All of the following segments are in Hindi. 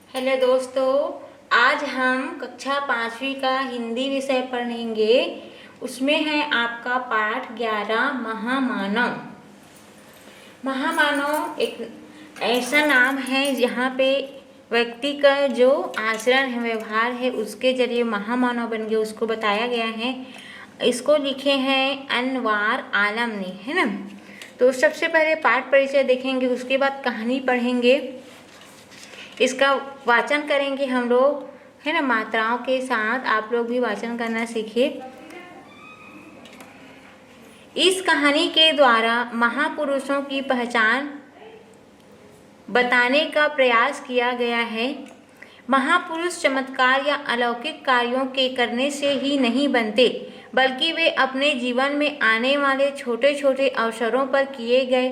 हेलो दोस्तों, आज हम कक्षा 5वीं का हिंदी विषय पढ़ेंगे। उसमें है आपका पाठ 11 महामानव। महामानव एक ऐसा नाम है जहाँ पे व्यक्ति का जो आचरण है, व्यवहार है, उसके जरिए महामानव बन गया, उसको बताया गया है। इसको लिखे हैं अनवार आलम ने, है ना। तो सबसे पहले पाठ परिचय देखेंगे, उसके बाद कहानी पढ़ेंगे, इसका वाचन करेंगे हम लोग, है ना। मात्राओं के साथ आप लोग भी वाचन करना सीखिए। इस कहानी के द्वारा महापुरुषों की पहचान बताने का प्रयास किया गया है। महापुरुष चमत्कार या अलौकिक कार्यों के करने से ही नहीं बनते, बल्कि वे अपने जीवन में आने वाले छोटे छोटे अवसरों पर किए गए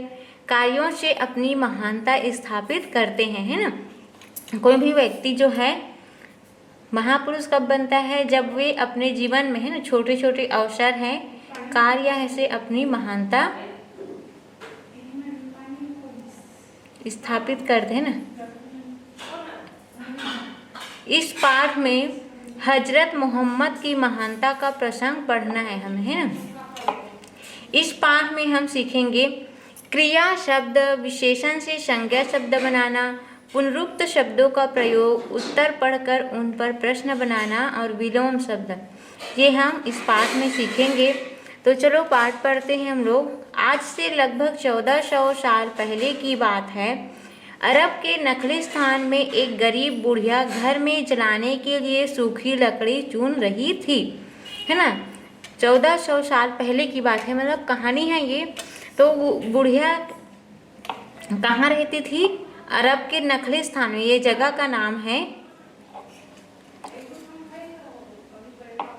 कार्यों से अपनी महानता स्थापित करते हैं, है ना। कोई भी व्यक्ति जो है महापुरुष कब बनता है? जब वे अपने जीवन में, है ना, छोटे छोटे अवसर हैं, कार्य है से अपनी महानता स्थापित करते हैं ना। इस पाठ में हजरत मोहम्मद की महानता का प्रसंग पढ़ना है हमें, है ना। इस पाठ में हम सीखेंगे क्रिया शब्द विशेषण से संज्ञा शब्द बनाना, पुनरुक्त शब्दों का प्रयोग, उत्तर पढ़कर उन पर प्रश्न बनाना और विलोम शब्द, ये हम इस पाठ में सीखेंगे। तो चलो पाठ पढ़ते हैं हम लोग। आज से लगभग 1400 साल पहले की बात है। अरब के नखलिस्तान में एक गरीब बुढ़िया घर में जलाने के लिए सूखी लकड़ी चुन रही थी, है ना। 1400 साल पहले की बात है, मतलब कहानी है ये। तो बुढ़िया कहाँ रहती थी? अरब के नखलिस्तान में, ये जगह का नाम है।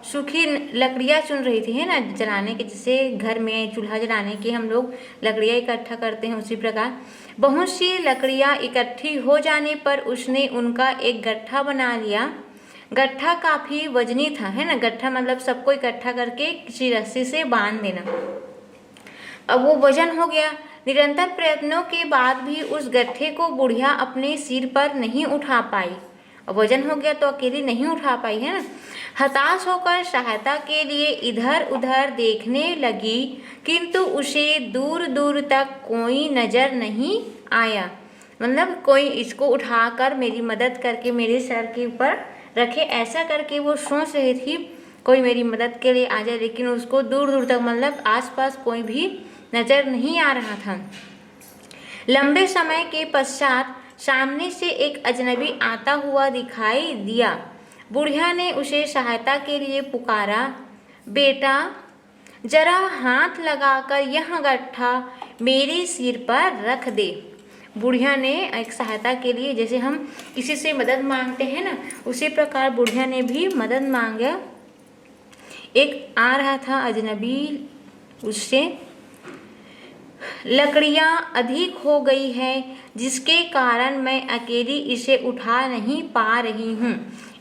सूखी लकड़ियाँ चुन रही थी, है ना, जलाने के, जैसे घर में चूल्हा जलाने के हम लोग लकड़ियाँ इकट्ठा करते हैं, उसी प्रकार बहुत सी लकड़ियाँ इकट्ठी हो जाने पर उसने उनका एक गट्ठा बना लिया। गट्ठा काफ़ी वजनी था, है ना। गट्ठा मतलब सबको इकट्ठा करके किसी रस्सी से बांध देना। अब वो वजन हो गया। निरंतर प्रयत्नों के बाद भी उस गट्ठे को बुढ़िया अपने सिर पर नहीं उठा पाई। वजन हो गया तो अकेली नहीं उठा पाई, है ना। हताश होकर सहायता के लिए इधर उधर देखने लगी, किंतु उसे दूर दूर तक कोई नजर नहीं आया। मतलब कोई इसको उठाकर मेरी मदद करके मेरे सर के ऊपर रखे, ऐसा करके वो सोच रही थी कोई मेरी मदद के लिए आ जाए, लेकिन उसको दूर दूर तक, मतलब आसपास कोई भी नजर नहीं आ रहा था। लंबे समय के पश्चात सामने से एक अजनबी आता हुआ दिखाई दिया। बुढ़िया ने उसे सहायता के लिए पुकारा, बेटा जरा हाथ लगाकर यह गट्ठा मेरे सिर पर रख दे। बुढ़िया ने एक सहायता के लिए, जैसे हम किसी से मदद मांगते हैं ना, उसी प्रकार बुढ़िया ने भी मदद मांगा। एक आ रहा था अजनबी, उससे लकड़ियाँ अधिक हो गई है, जिसके कारण मैं अकेली इसे उठा नहीं पा रही हूँ।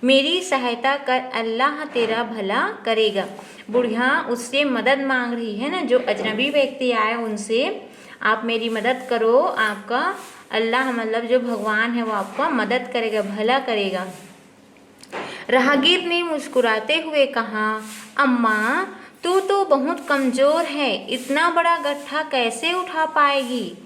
मेरी सहायता कर, अल्लाह तेरा भला करेगा। बुढ़िया उससे मदद मांग रही है ना, जो अजनबी व्यक्ति आए उनसे, आप मेरी मदद करो, आपका अल्लाह मतलब जो भगवान है वो आपका मदद करेगा, भला करेगा। राहगीर ने मुस्कुराते हुए कहा, अम्मा तू तो बहुत कमज़ोर है, इतना बड़ा गट्ठा कैसे उठा पाएगी?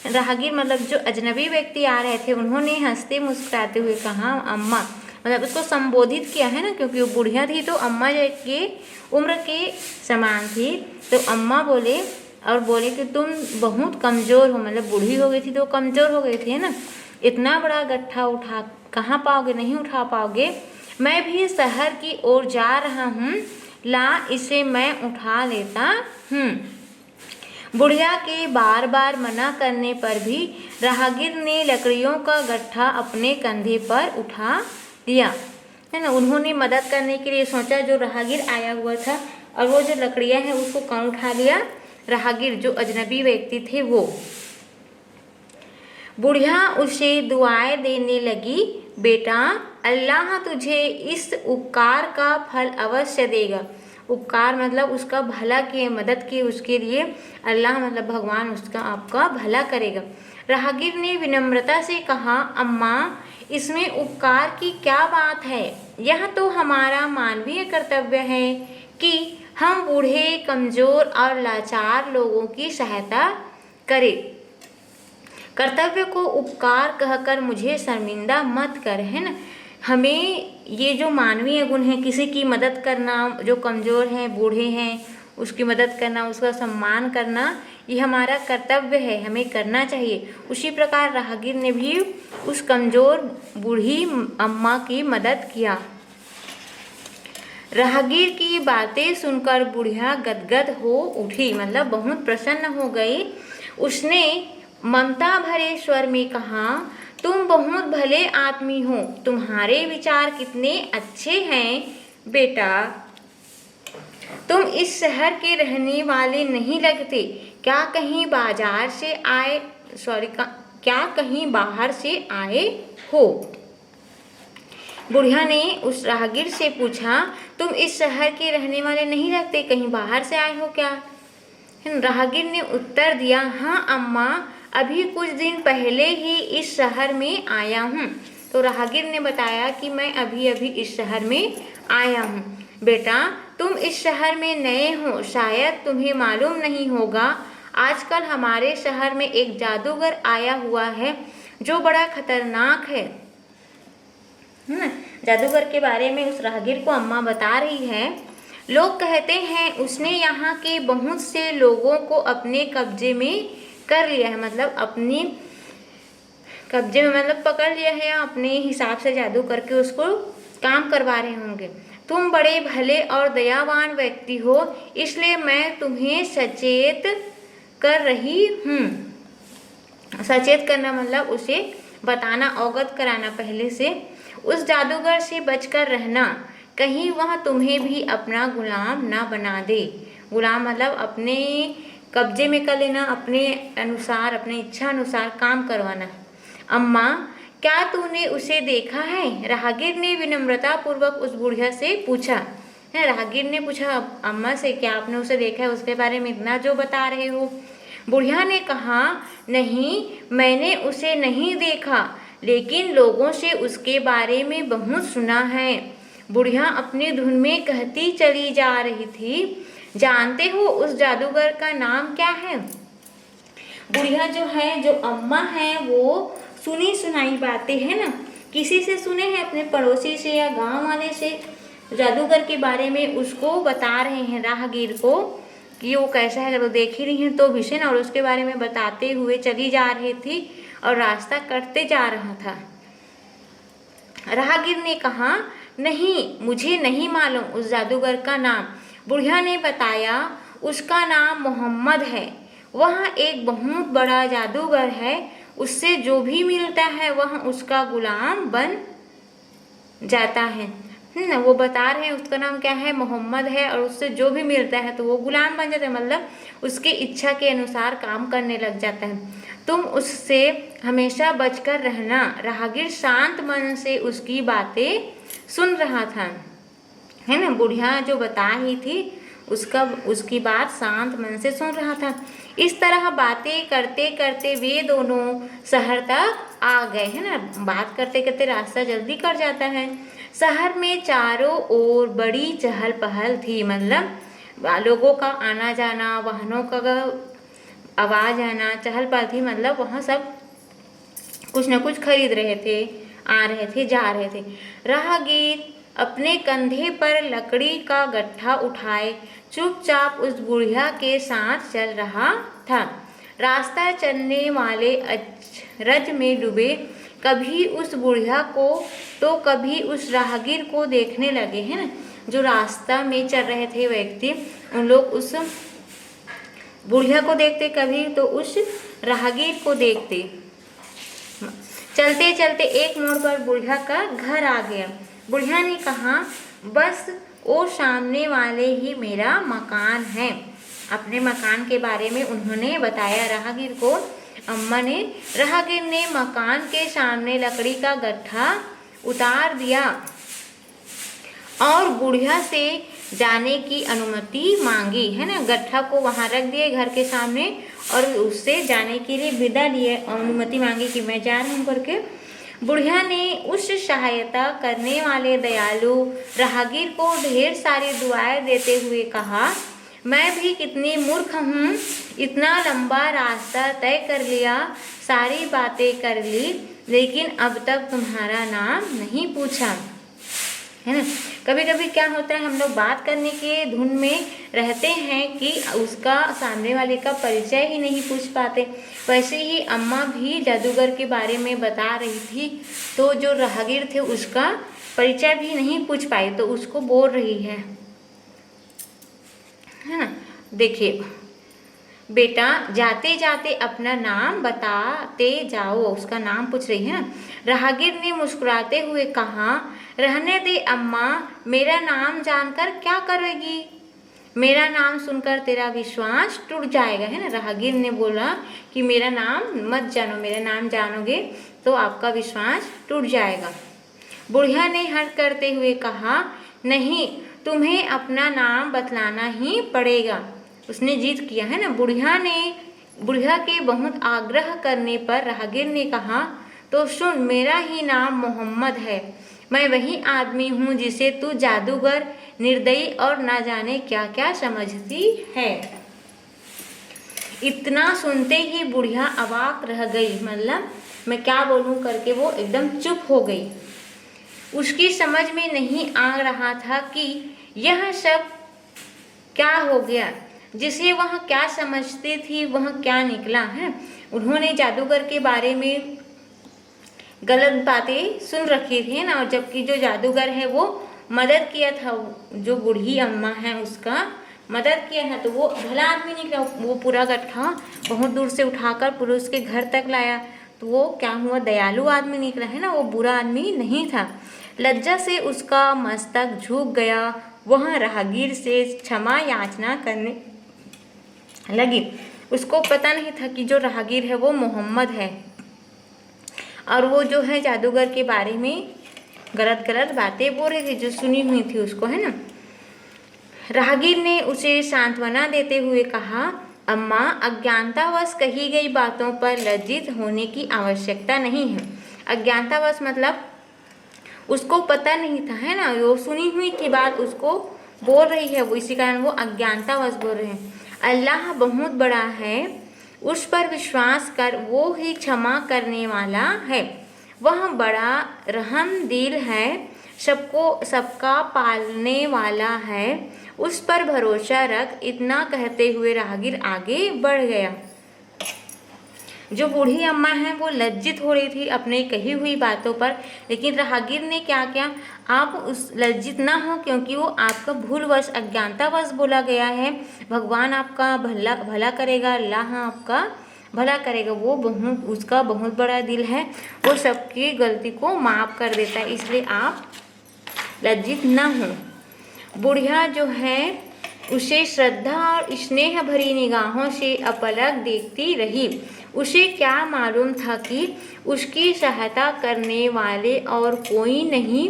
राहगीर मतलब जो अजनबी व्यक्ति आ रहे थे, उन्होंने हंसते मुस्कुराते हुए कहा, अम्मा, मतलब उसको संबोधित किया है ना, क्योंकि वो बुढ़िया थी तो अम्मा के उम्र के समान थी, तो अम्मा बोले और बोले कि तुम बहुत कमज़ोर हो, मतलब बूढ़ी हो गई थी तो कमज़ोर हो गई थी, है ना। इतना बड़ा गट्ठा उठा कहाँ पाओगे, नहीं उठा पाओगे। मैं भी शहर की ओर जा रहा हूँ, ला इसे मैं उठा लेता हूँ। बुढ़िया के बार बार मना करने पर भी राहगीर ने लकड़ियों का गट्ठा अपने कंधे पर उठा लिया, है ना। उन्होंने मदद करने के लिए सोचा, जो राहगीर आया हुआ था, और वो जो लकड़ियाँ हैं उसको कौन उठा लिया? राहगीर, जो अजनबी व्यक्ति थे वो। बुढ़िया उसे दुआएं देने लगी, बेटा अल्लाह तुझे इस उपकार का फल अवश्य देगा। उपकार मतलब उसका भला किए, मदद किए, उसके लिए अल्लाह मतलब भगवान उसका आपका भला करेगा। राहगीर ने विनम्रता से कहा, अम्मा इसमें उपकार की क्या बात है? यह तो हमारा मानवीय कर्तव्य है कि हम बूढ़े, कमजोर और लाचार लोगों की सहायता करें। कर्तव्य को उपकार कहकर मुझे शर्मिंदा मत कर, है ना। हमें ये जो मानवीय गुण है, किसी की मदद करना, जो कमज़ोर हैं, बूढ़े हैं, उसकी मदद करना, उसका सम्मान करना, ये हमारा कर्तव्य है, हमें करना चाहिए। उसी प्रकार राहगीर ने भी उस कमज़ोर बूढ़ी अम्मा की मदद किया। राहगीर की बातें सुनकर बुढ़िया गदगद हो उठी, मतलब बहुत प्रसन्न हो गई। उसने ममता भरे स्वर में कहा, तुम बहुत भले आदमी हो, तुम्हारे विचार कितने अच्छे हैं बेटा। तुम इस शहर के रहने वाले नहीं लगते, क्या कहीं बाजार से आए, क्या कहीं बाहर से आए हो? बुढ़िया ने उस राहगीर से पूछा, तुम इस शहर के रहने वाले नहीं लगते, कहीं बाहर से आए हो क्या? राहगीर ने उत्तर दिया, हाँ अम्मा, अभी कुछ दिन पहले ही इस शहर में आया हूँ। तो राहगीर ने बताया कि मैं अभी अभी इस शहर में आया हूँ। बेटा तुम इस शहर में नए हो, शायद तुम्हें मालूम नहीं होगा, आजकल हमारे शहर में एक जादूगर आया हुआ है जो बड़ा खतरनाक है ना। जादूगर के बारे में उस राहगीर को अम्मा बता रही है। लोग कहते हैं उसने यहाँ के बहुत से लोगों को अपने कब्जे में कर लिया है, मतलब अपनी कब्जे में मतलब पकड़ लिया है, या अपने हिसाब से जादू करके उसको काम करवा रहे होंगे। तुम बड़े भले और दयावान व्यक्ति हो, इसलिए मैं तुम्हें सचेत कर रही हूँ। सचेत करना मतलब उसे बताना, अवगत कराना पहले से। उस जादूगर से बचकर रहना, कहीं वह तुम्हें भी अपना गुलाम ना बना दे। गुलाम मतलब अपने कब्जे में कर लेना, अपने अनुसार, अपने इच्छा अनुसार काम करवाना। अम्मा क्या तूने उसे देखा है? राहगीर ने विनम्रता पूर्वक उस बुढ़िया से पूछा। राहगीर ने पूछा अम्मा से, क्या आपने उसे देखा है? उसके बारे में इतना जो बता रहे हो। बुढ़िया ने कहा, नहीं मैंने उसे नहीं देखा, लेकिन लोगों से उसके बारे में बहुत सुना है। बुढ़िया अपनी धुन में कहती चली जा रही थी, जानते हो उस जादूगर का नाम क्या है? बुढ़िया जो है, जो अम्मा है, वो सुनी सुनाई बातें है ना, किसी से सुने हैं, अपने पड़ोसी से या गांव वाले से, जादूगर के बारे में उसको बता रहे हैं राहगीर को कि वो कैसा है। अगर वो देख ही नहीं है तो भी से ना, और उसके बारे में बताते हुए चली जा रही थी और रास्ता कटते जा रहा था। राहगीर ने कहा, नहीं मुझे नहीं मालूम उस जादूगर का नाम। बुढ़िया ने बताया, उसका नाम मोहम्मद है, वह एक बहुत बड़ा जादूगर है, उससे जो भी मिलता है वह उसका गुलाम बन जाता है। वो बता रहे हैं उसका नाम क्या है, मोहम्मद है, और उससे जो भी मिलता है तो वो गुलाम बन जाता है, मतलब उसके इच्छा के अनुसार काम करने लग जाता है। तुम उससे हमेशा बचकर रहना। राहगीर शांत मन से उसकी बातें सुन रहा था, है ना। बुढ़िया जो बता रही थी उसकी बात शांत मन से सुन रहा था। इस तरह बातें करते करते वे दोनों शहर तक आ गए, है ना। बात करते करते रास्ता जल्दी कट जाता है। शहर में चारों ओर बड़ी चहल पहल थी, मतलब लोगों का आना जाना, वाहनों का आवाज आना, चहल पहल थी, मतलब वहाँ सब कुछ न कुछ खरीद रहे थे, आ रहे थे, जा रहे थे। राहगीर अपने कंधे पर लकड़ी का गट्ठा उठाए चुपचाप उस बुढ़िया के साथ चल रहा था। रास्ता चलने वाले अचरज में डूबे, कभी उस बुढ़िया को तो कभी उस राहगीर को देखने लगे, है ना। जो रास्ता में चल रहे थे व्यक्ति, उन लोग उस बुढ़िया को देखते, कभी तो उस राहगीर को देखते। चलते चलते एक मोड़ पर बुढ़िया का घर आ गया। बुढ़िया ने कहा, बस वो सामने वाले ही मेरा मकान है। अपने मकान के बारे में उन्होंने बताया राहगीर को, अम्मा ने। राहगीर ने मकान के सामने लकड़ी का गट्ठा उतार दिया और बुढ़िया से जाने की अनुमति मांगी, है ना। गट्ठा को वहाँ रख दिए घर के सामने और उससे जाने के लिए विदा लिए, अनुमति मांगी कि मैं जा रहा हूँ करके। बुढ़िया ने उस सहायता करने वाले दयालु राहगीर को ढेर सारी दुआएं देते हुए कहा, मैं भी कितनी मूर्ख हूँ, इतना लंबा रास्ता तय कर लिया, सारी बातें कर ली, लेकिन अब तक तुम्हारा नाम नहीं पूछा, है ना। कभी कभी क्या होता है, हम लोग बात करने के धुन में रहते हैं कि उसका सामने वाले का परिचय ही नहीं पूछ पाते। वैसे ही अम्मा भी जादूगर के बारे में बता रही थी, तो जो राहगीर थे उसका परिचय भी नहीं पूछ पाई, तो उसको बोल रही है ना। देखिए बेटा, जाते जाते अपना नाम बताते जाओ, उसका नाम पूछ रही है ना। राहगीर ने मुस्कुराते हुए कहा, रहने दे अम्मा, मेरा नाम जानकर क्या करेगी, मेरा नाम सुनकर तेरा विश्वास टूट जाएगा, है ना। राहगीर ने बोला कि मेरा नाम मत जानो, मेरा नाम जानोगे तो आपका विश्वास टूट जाएगा। बुढ़िया ने हट करते हुए कहा, नहीं, तुम्हें अपना नाम बतलाना ही पड़ेगा। उसने जिद किया, है ना। बुढ़िया के बहुत आग्रह करने पर राहगीर ने कहा, तो सुन, मेरा ही नाम मोहम्मद है, मैं वही आदमी हूँ जिसे तू जादूगर, निर्दयी और ना जाने क्या क्या समझती है। इतना सुनते ही बुढ़िया अवाक रह गई, मतलब मैं क्या बोलूँ करके वो एकदम चुप हो गई। उसकी समझ में नहीं आ रहा था कि यह सब क्या हो गया, जिसे वह क्या समझती थी वह क्या निकला, है। उन्होंने जादूगर के बारे में गलत बातें सुन रखी थी ना, और जबकि जो जादूगर है वो मदद किया था, जो बूढ़ी अम्मा है उसका मदद किया है, तो वो भला आदमी निकला। वो पूरा गट्ठा बहुत दूर से उठाकर पूरे उसके घर तक लाया, तो वो क्या हुआ, दयालु आदमी निकला, है ना, वो बुरा आदमी नहीं था। लज्जा से उसका मस्तक झुक गया, वह राहगीर से क्षमा याचना करने लगी। उसको पता नहीं था कि जो राहगीर है वो मोहम्मद है, और वो जो है जादूगर के बारे में गलत गलत बातें बोल रही थी, जो सुनी हुई थी उसको, है ना। राहगीर ने उसे सांत्वना देते हुए कहा, अम्मा, अज्ञानतावश कही गई बातों पर लज्जित होने की आवश्यकता नहीं है। अज्ञानतावश मतलब उसको पता नहीं था, है ना, वो सुनी हुई थी बात उसको बोल रही है, वो इसी कारण वो अज्ञानतावश बोल रहे हैं। अल्लाह बहुत बड़ा है, उस पर विश्वास कर, वो ही क्षमा करने वाला है, वह बड़ा रहमदिल है, सबका पालने वाला है, उस पर भरोसा रख। इतना कहते हुए राहगीर आगे बढ़ गया। जो बूढ़ी अम्मा है वो लज्जित हो रही थी अपने कही हुई बातों पर, लेकिन राहगीर ने क्या किया, आप उस लज्जित ना हो, क्योंकि वो आपका भूलवश अज्ञानतावश बोला गया है। भगवान आपका भला करेगा, अल्लाह आपका भला करेगा, वो उसका बहुत बड़ा दिल है, वो सबकी गलती को माफ़ कर देता है, इसलिए आप लज्जित ना हो। बुढ़िया जो है उसे श्रद्धा और स्नेह भरी निगाहों से अपलक देखती रही। उसे क्या मालूम था कि उसकी सहायता करने वाले और कोई नहीं,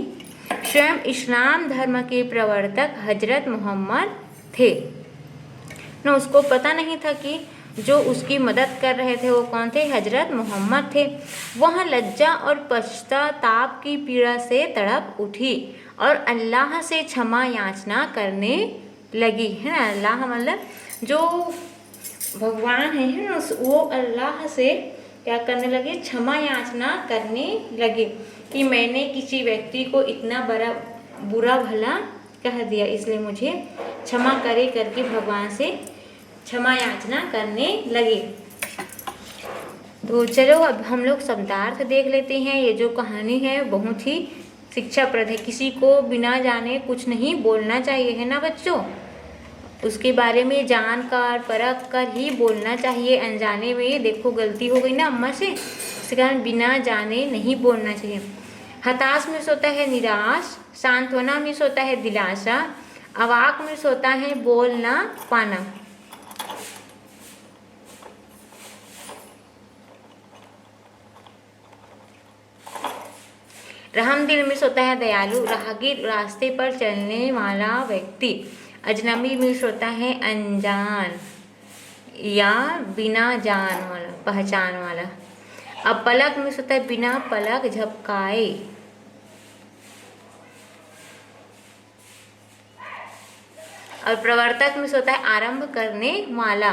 स्वयं इस्लाम धर्म के प्रवर्तक हजरत मोहम्मद थे। न उसको पता नहीं था कि जो उसकी मदद कर रहे थे वो कौन थे, हजरत मोहम्मद थे। वह लज्जा और पश्चाताप की पीड़ा से तड़प उठी और अल्लाह से क्षमा याचना करने लगी, है ना। अल्लाह मतलब जो भगवान है ना, वो अल्लाह से क्या करने लगे, क्षमा याचना करने लगे कि मैंने किसी व्यक्ति को इतना बड़ा बुरा भला कह दिया, इसलिए मुझे क्षमा करे करके भगवान से क्षमा याचना करने लगे। तो चलो अब हम लोग शब्दार्थ देख लेते हैं। ये जो कहानी है बहुत ही शिक्षाप्रद है, किसी को बिना जाने कुछ नहीं बोलना चाहिए, है ना बच्चों। उसके बारे में जानकर परख कर ही बोलना चाहिए। अनजाने में देखो गलती हो गई ना अम्मा से, इस कारण बिना जाने नहीं बोलना चाहिए। हताश में होता है निराश, सांत्वना में होता है दिलासा, अवाक में होता है बोल ना पाना। रहमदिल मीन्स होता है दयालु, राहगीर रास्ते पर चलने वाला व्यक्ति, अजनबी मीन्स होता है अनजान या बिना जान वाला, पहचान वाला। अब पलक मीन्स होता है बिना पलक झपकाए। और प्रवर्तक मीन्स होता है आरंभ करने वाला।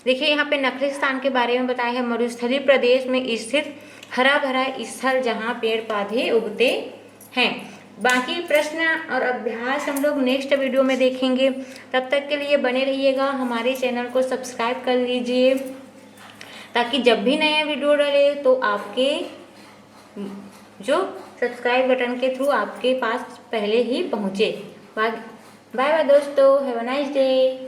देखिए यहाँ पे नखलिस्तान के बारे में बताया है, मरुस्थलीय प्रदेश में स्थित हरा भरा स्थल जहाँ पेड़ पौधे उगते हैं। बाकी प्रश्न और अभ्यास हम लोग नेक्स्ट वीडियो में देखेंगे। तब तक के लिए बने रहिएगा, हमारे चैनल को सब्सक्राइब कर लीजिए ताकि जब भी नया वीडियो डले तो आपके जो सब्सक्राइब बटन के थ्रू आपके पास पहले ही पहुँचे। बाय बाय दोस्तों, हैव अ नाइस डे।